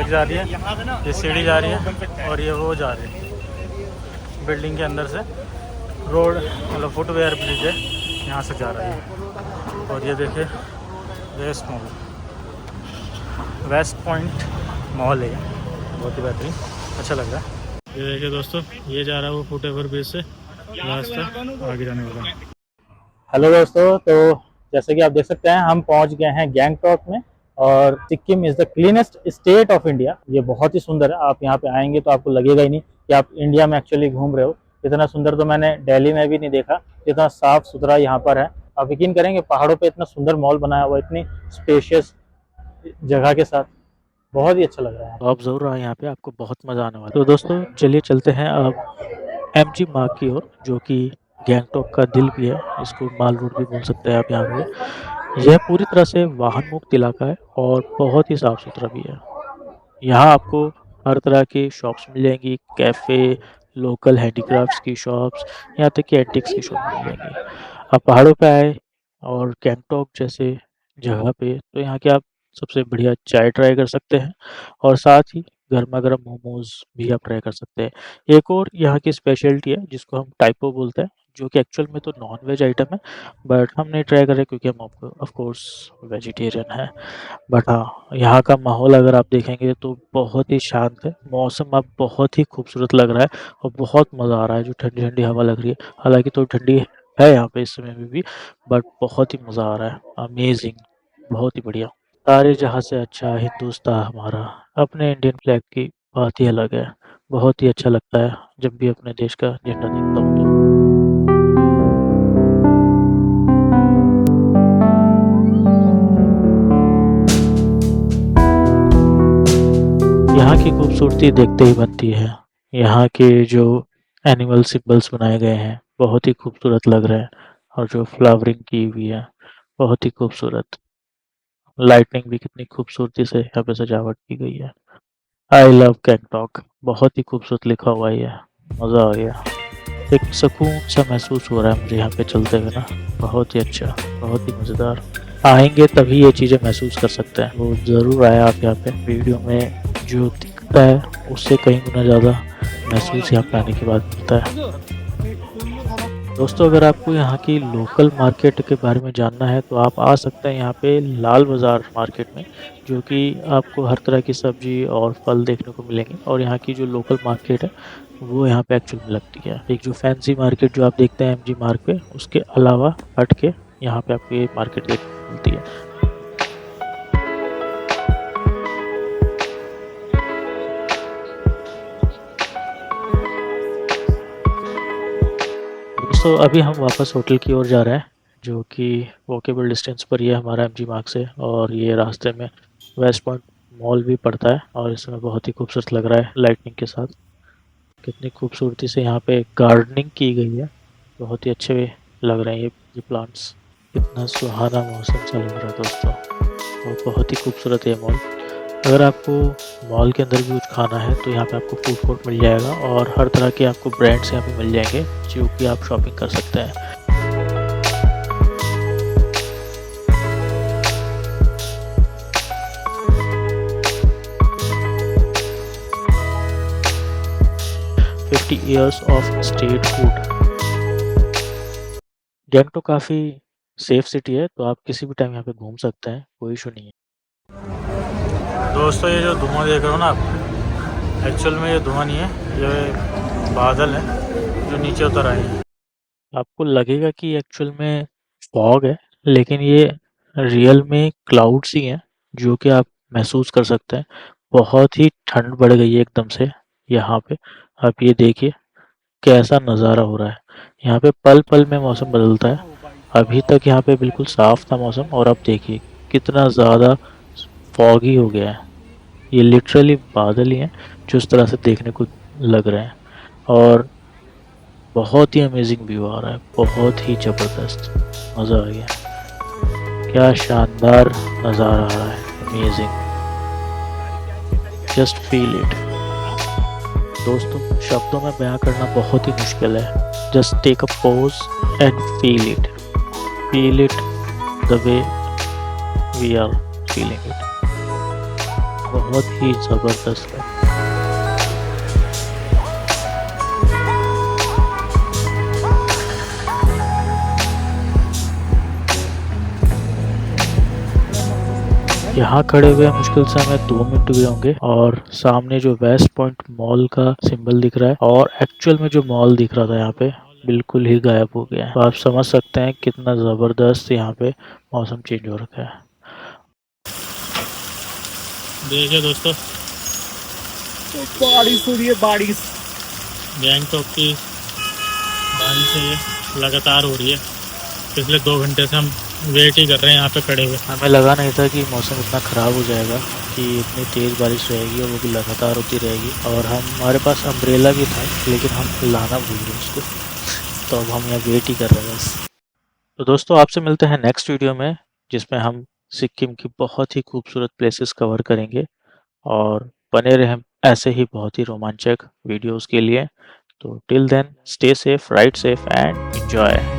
एक जा रही है, ये सीढ़ी जा रही है और ये वो जा रही है बिल्डिंग के अंदर से। रोड मतलब फुटवेयर ब्रिज है, यहाँ से जा रही है। और ये देखिए West Mall, West Point Mall है, बहुत ही बेहतरीन, अच्छा लग रहा है। ये देखिए दोस्तों, ये जा रहा है वो फुटवेयर ब्रिज से रास्ता आगे जाने वाला। हेलो दोस्तों, तो जैसे कि आप देख सकते हैं हम पहुंच गए हैं गैंगटॉक में। और Sikkim is the cleanest state of India. ये बहुत ही सुंदर है, आप यहाँ पे आएंगे तो आपको लगेगा ही नहीं कि आप इंडिया में एक्चुअली घूम रहे हो। इतना सुंदर तो मैंने दिल्ली में भी नहीं देखा, इतना साफ सुथरा यहाँ पर है। आप यकीन करेंगे पहाड़ों पे इतना सुंदर मॉल बनाया हुआ, इतनी स्पेशियस जगह के साथ, बहुत ही अच्छा लग रहा है। तो आप जरूर आए यहाँ पे, आपको बहुत मज़ा आने वाला है। तो दोस्तों चलिए चलते हैं अब एमजी मार्ग की ओर, जो कि गैंगटॉक का दिल भी है, इसको माल रोड भी बोल सकते हैं आप यहाँ पे। यह पूरी तरह से वाहन मुक्त इलाका है और बहुत ही साफ सुथरा भी है। यहाँ आपको हर तरह की शॉप्स मिल जाएंगी, कैफ़े, लोकल हैंडीक्राफ्ट्स की शॉप्स, यहाँ तक कि एंटिक्स की शॉप मिल जाएंगी। आप पहाड़ों पे आए और गैंगटॉक जैसे जगह पे, तो यहाँ के आप सबसे बढ़िया चाय ट्राई कर सकते हैं और साथ ही गर्मा गर्म मोमोज भी आप ट्राई कर सकते हैं। एक और यहाँ की स्पेशलिटी है जिसको हम टाइपो बोलते हैं, जो कि एक्चुअल में तो नॉन वेज आइटम है, बट हमने ट्राई करा क्योंकि हम ऑफ कोर्स वेजिटेरियन है। बट हाँ, यहाँ का माहौल अगर आप देखेंगे तो बहुत ही शांत है, मौसम अब बहुत ही खूबसूरत लग रहा है और बहुत मज़ा आ रहा है। जो ठंडी ठंडी हवा लग रही है, हालांकि तो ठंडी है यहाँ पे इस समय में भी, बट बहुत ही मज़ा आ रहा है। अमेजिंग, बहुत ही बढ़िया। सारे जहाँ से अच्छा हिंदुस्तान हमारा, अपने इंडियन फ्लैग की बात ही अलग है। बहुत ही अच्छा लगता है जब भी अपने देश का झंडा देखता हूँ तो। यहाँ की खूबसूरती देखते ही बनती है। यहाँ के जो एनिमल सिंबल्स बनाए गए हैं बहुत ही खूबसूरत लग रहे हैं, और जो फ्लावरिंग की हुई है बहुत ही खूबसूरत। लाइटनिंग भी कितनी खूबसूरती से यहाँ पे सजावट की गई है। आई लव गैंगटॉक, बहुत ही खूबसूरत लिखा हुआ है, मज़ा आ गया। एक सुकून सा महसूस हो रहा है मुझे यहाँ पे चलते हुए ना, बहुत ही अच्छा, बहुत ही मज़ेदार। आएंगे तभी ये चीज़ें महसूस कर सकते हैं, वो ज़रूर आए आप यहाँ पे। वीडियो में जो दिखता है उससे कहीं गुना ज़्यादा महसूस यहाँ पे आने के बाद मिलता है। दोस्तों अगर आपको यहाँ की लोकल मार्केट के बारे में जानना है तो आप आ सकते हैं यहाँ पे लाल बाज़ार मार्केट में, जो कि आपको हर तरह की सब्जी और फल देखने को मिलेंगे। और यहाँ की जो लोकल मार्केट है वो यहाँ पे एक्चुअल में लगती है। एक जो फैंसी मार्केट जो आप देखते हैं एमजी मार्ग पे, उसके अलावा हट के यहाँ पे आपको ये मार्केट देखने को मिलती है। दोस्तों अभी हम वापस होटल की ओर जा रहे हैं, जो कि वॉकेबल डिस्टेंस पर ही है हमारा एमजी मार्ग से। और ये रास्ते में वेस्ट पॉइंट मॉल भी पड़ता है और इसमें बहुत ही खूबसूरत लग रहा है लाइटनिंग के साथ। कितनी खूबसूरती से यहाँ पे गार्डनिंग की गई है, बहुत ही अच्छे लग रहे हैं ये प्लांट्स। कितना सुहाना मौसम सा लग रहा है दोस्तों, और बहुत ही खूबसूरत है मॉल। अगर आपको मॉल के अंदर भी कुछ खाना है तो यहाँ पे आपको फूड कोर्ट मिल जाएगा और हर तरह के आपको ब्रांड्स यहाँ पे मिल जाएंगे जो कि आप शॉपिंग कर सकते हैं। $50 years of street food. Gangtok काफ़ी सेफ सिटी है, तो आप किसी भी टाइम यहाँ पे घूम सकते हैं, कोई इशू नहीं है। दोस्तों ये जो धुआं देख रहे हो ना आप, एक्चुअल में ये धुआं नहीं है, ये बादल है जो नीचे उतर आए हैं। आपको लगेगा कि एक्चुअल में फॉग है, लेकिन ये रियल में क्लाउड्स ही हैं जो कि आप महसूस कर सकते हैं। बहुत ही ठंड बढ़ गई है एकदम से यहाँ पे। आप ये देखिए कैसा नज़ारा हो रहा है। यहाँ पे पल पल में मौसम बदलता है। अभी तक यहाँ पे बिल्कुल साफ था मौसम, और अब देखिए कितना ज़्यादा फॉगी हो गया है। ये लिटरली बादल ही हैं जो इस तरह से देखने को लग रहे हैं, और बहुत ही अमेजिंग व्यू आ रहा है, बहुत ही ज़बरदस्त, मज़ा आ गया। क्या शानदार नज़ारा आ रहा है, अमेजिंग, जस्ट फील इट। दोस्तों शब्दों में बयां करना बहुत ही मुश्किल है। Just take a pause and feel it the way we are feeling it. बहुत ही ज़बरदस्त है। यहाँ खड़े हुए मुश्किल से हमें 2 मिनट हुए होंगे और सामने जो वेस्ट पॉइंट मॉल का सिंबल दिख रहा है और एक्चुअल में जो मॉल दिख रहा था यहाँ पे बिल्कुल ही गायब हो गया है। तो आप समझ सकते हैं कितना ज़बरदस्त यहाँ पे मौसम चेंज हो रखा है। देखिए दोस्तों, बारिश हो रही है, बारिश गैंगटॉक की बारिश है, ये लगातार हो रही है। पिछले 2 घंटे से हम वेट ही कर रहे हैं यहाँ पे खड़े हुए। हमें लगा नहीं था कि मौसम इतना ख़राब हो जाएगा, कि इतनी तेज़ बारिश रहेगी और वो भी लगातार होती रहेगी। और हमारे पास अम्ब्रेला भी था लेकिन हम लाना भूल गए उसको, तो अब हम यहाँ वेट ही कर रहे हैं बस। तो दोस्तों, आपसे मिलते हैं नेक्स्ट वीडियो में, जिसमें हम सिक्किम की बहुत ही खूबसूरत प्लेसेस कवर करेंगे। और बने रहें ऐसे ही बहुत ही रोमांचक वीडियोस के लिए। तो till then, stay safe, ride safe and enjoy.